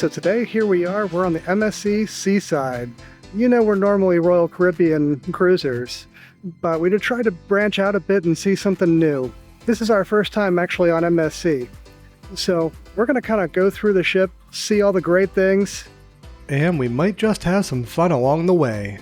So today, here we are, we're on the MSC Seaside. You know, we're normally Royal Caribbean cruisers, but we try to branch out a bit and see something new. This is our first time actually on MSC. So we're gonna kind of go through the ship, see all the great things, and we might just have some fun along the way.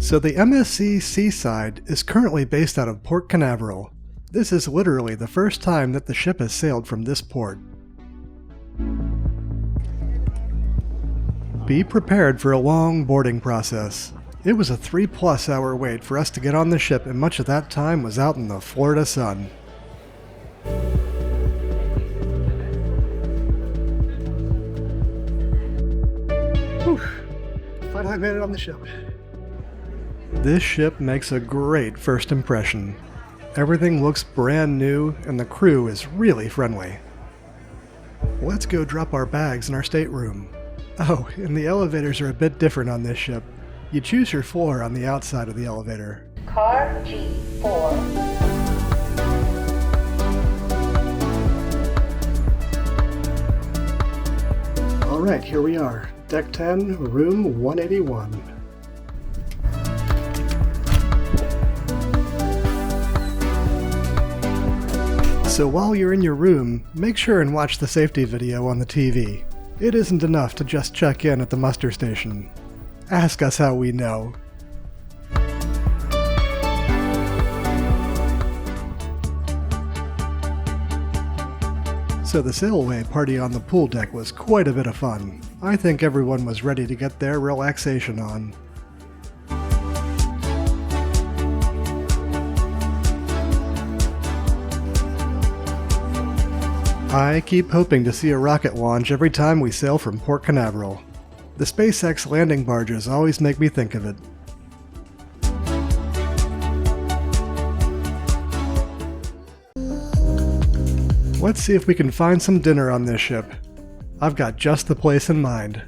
So the MSC Seaside is currently based out of Port Canaveral. This is literally the first time that the ship has sailed from this port. Be prepared for a long boarding process. It was a 3+ hour wait for us to get on the ship, and much of that time was out in the Florida sun. Whew. Finally made it on the ship. This ship makes a great first impression. Everything looks brand new and the crew is really friendly. Let's go drop our bags in our stateroom. Oh, and the elevators are a bit different on this ship. You choose your floor on the outside of the elevator. Car G4. Alright, here we are. Deck 10, room 181. So while you're in your room, make sure and watch the safety video on the TV. It isn't enough to just check in at the muster station. Ask us how we know. So the sailaway party on the pool deck was quite a bit of fun. I think everyone was ready to get their relaxation on. I keep hoping to see a rocket launch every time we sail from Port Canaveral. The SpaceX landing barges always make me think of it. Let's see if we can find some dinner on this ship. I've got just the place in mind.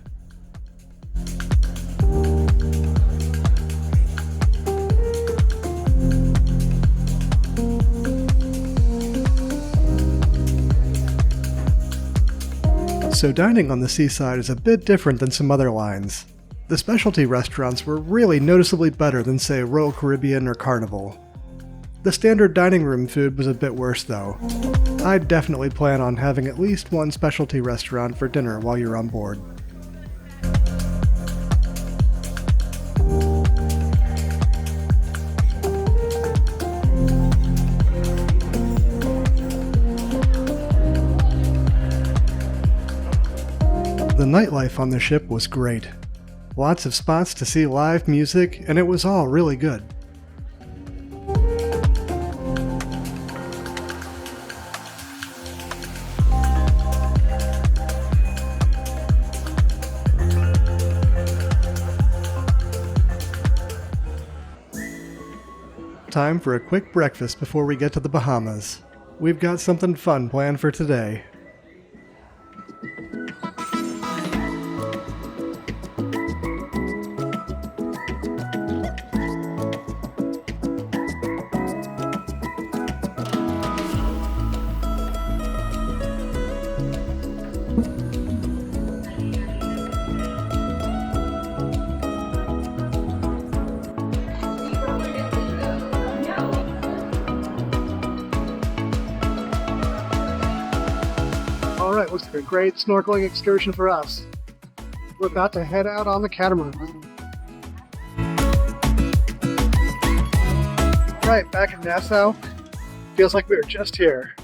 So dining on the Seaside is a bit different than some other lines. The specialty restaurants were really noticeably better than, say, Royal Caribbean or Carnival. The standard dining room food was a bit worse though. I'd definitely plan on having at least one specialty restaurant for dinner while you're on board. The nightlife on the ship was great. Lots of spots to see live music, and it was all really good. Time for a quick breakfast before we get to the Bahamas. We've got something fun planned for today. Alright, looks like a great snorkeling excursion for us. We're about to head out on the catamaran. Alright, back in Nassau. Feels like we were just here.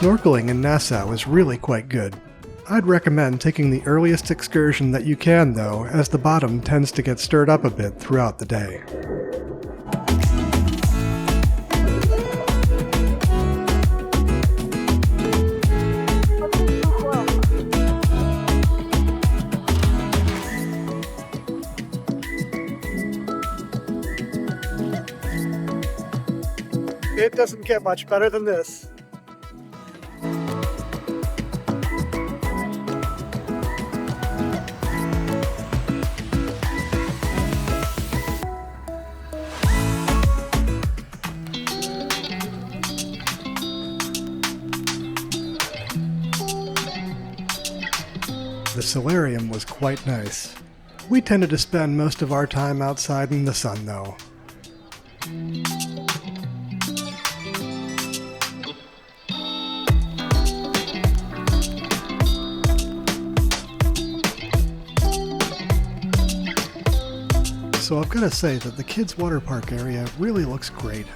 Snorkeling in Nassau is really quite good. I'd recommend taking the earliest excursion that you can though, as the bottom tends to get stirred up a bit throughout the day. It doesn't get much better than this. The solarium was quite nice. We tended to spend most of our time outside in the sun though. So I've got to say that the kids' water park area really looks great.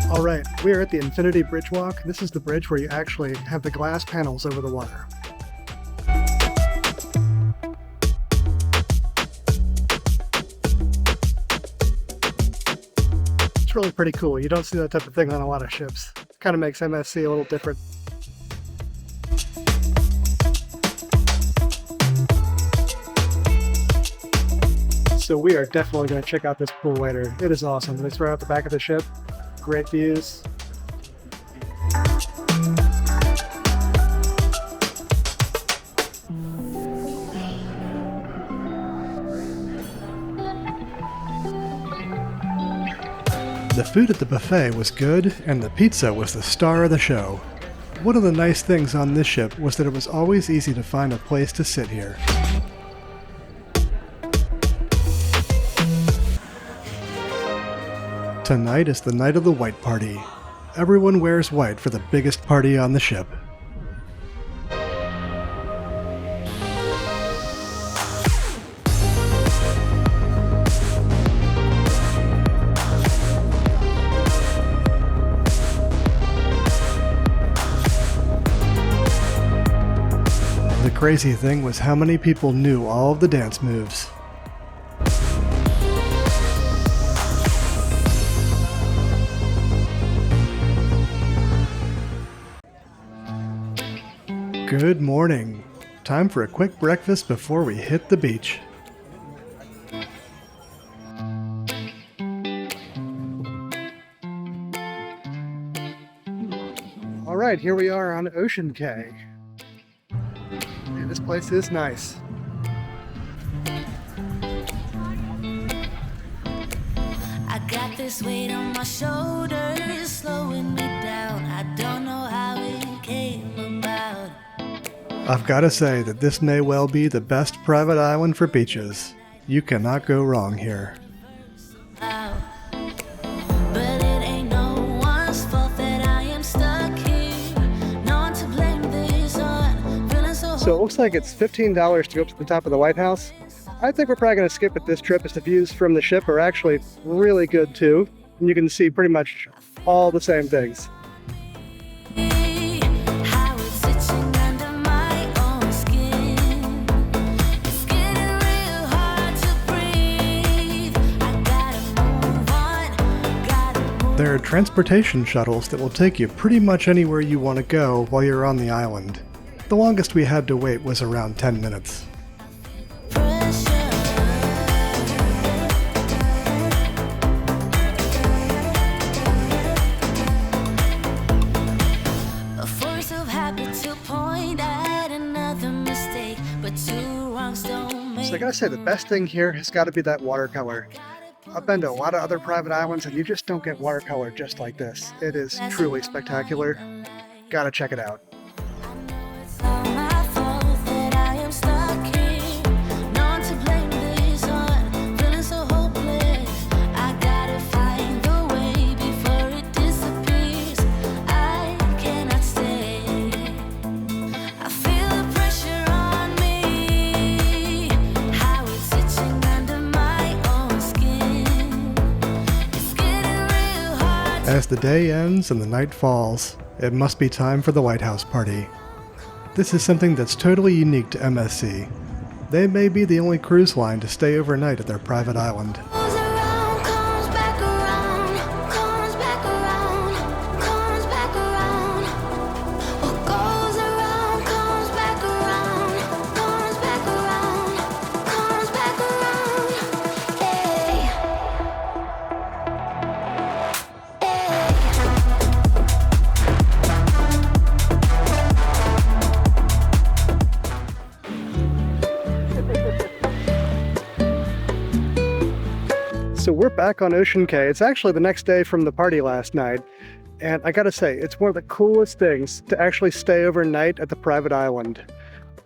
Alright, we are at the Infinity Bridge Walk. This is the bridge where you actually have the glass panels over the water. It's really pretty cool. You don't see that type of thing on a lot of ships. Kind of makes MSC a little different. So we are definitely going to check out this pool later. It is awesome. It's right out the back of the ship. Great views. The food at the buffet was good, and the pizza was the star of the show. One of the nice things on this ship was that it was always easy to find a place to sit here. Tonight is the night of the white party. Everyone wears white for the biggest party on the ship. The crazy thing was how many people knew all of the dance moves. Good morning. Time for a quick breakfast before we hit the beach. Alright, here we are on Ocean Cay. And this place is nice. I got this weight on my shoulders, slowing me down. I don't know how it came about. I've got to say that this may well be the best private island for beaches. You cannot go wrong here. But it ain't no one's fault that I am stuck here. No one to blame this on. Feeling So it looks like it's $15 to go up to the top of the White House. I think we're probably going to skip it this trip as the views from the ship are actually really good too. And you can see pretty much all the same things. how it's itching under my own skin. It's getting real hard to breathe. I gotta move on, gotta move. There are transportation shuttles that will take you pretty much anywhere you want to go while you're on the island. The longest we had to wait was around 10 minutes. A force of habit to point at another mistake, but two wrongs don't make. So I gotta say the best thing here has got to be that watercolor. I've been to a lot of other private islands and you just don't get watercolor just like this. It is truly spectacular. Gotta check it out. I know it's all my fault that I am stuck here. No one to blame this on. Feeling so hopeless. I gotta find a way before it disappears. As the day ends and the night falls, it must be time for the White House party. This is something that's totally unique to MSC. They may be the only cruise line to stay overnight at their private island. Goes around, comes back around, comes back around, comes back around. What goes around, comes back around, comes back around, comes back around. Hey. Hey. So we're back on Ocean Cay. It's actually the next day from the party last night. And I gotta say, it's one of the coolest things to actually stay overnight at the private island.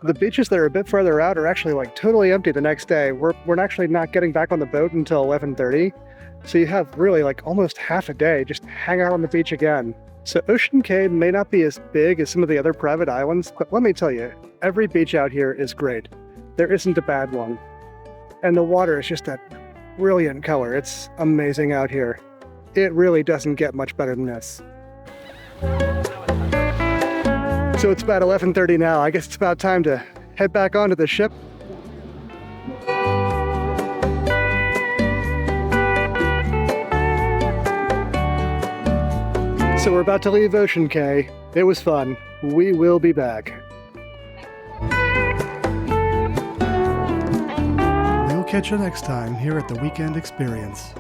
The beaches that are a bit further out are actually like totally empty the next day. We're actually not getting back on the boat until 11:30. So you have really like almost half a day just hang out on the beach again. So Ocean Cay may not be as big as some of the other private islands, but let me tell you, every beach out here is great. There isn't a bad one. And the water is just that brilliant color. It's amazing out here. It really doesn't get much better than this. So it's about 11:30 now. I guess it's about time to head back onto the ship. So we're about to leave Ocean Cay. It was fun. We will be back. We'll catch you next time here at the Weekend Experience.